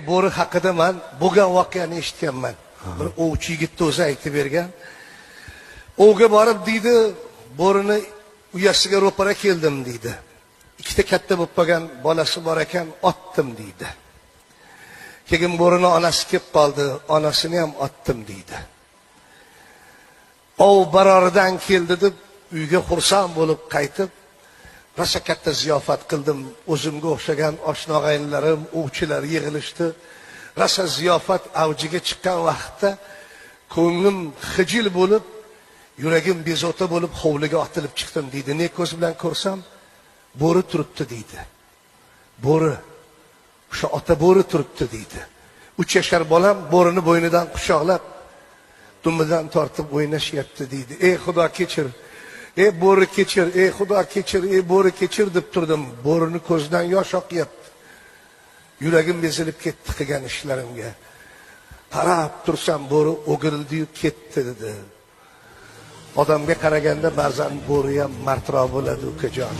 bo'ri haqida men bo'lgan voqeani eshitganman. Bir ovchi yigitni o'zi aytib bergan. Ovga borib deydi, bo'rini uyasiga ro'para keldim deydi. Ikkita katta bo'lib qolgan bolasi bor ekan, otdim deydi. Keyin bo'rini onasi kelib qoldi, onasini ham otdim deydi. Ov baroridan keldi deb uyga xursand bo'lib qaytib, rosa katta ziyofat qildim. O'zimga o'xshagan oshna-og'aynilarim, ovchilar yig'ilishdi. Rosa ziyofat avjiga chiqqan vaqtda ko'nglim xijil bo'lib, yuragim bezovta bo'lib hovliga otilib chiqdim deydi. Ne ko'z bilan ko'rsam, bo'ri turibdi deydi. Bo'ri, o'sha ota bo'ri turibdi deydi. 3 yashar bolam bo'rini bo'ynidan quchoqlab, dumidan tortib o'ynashyapti deydi. Ey Xudo kechir, ey bo'ri kechir, ey Xudo kechir, ey bo'ri kechir deb turdim. Bo'rini ko'zidan yosh oqyapti. Yuragim bezilib ketdi qilgan ishlarimga. Qarab tursam bo'ri o'girildi-yu ketdi dedi. Odamga qaraganda ba'zan bo'ri ham martro bo'ladi, ukajon.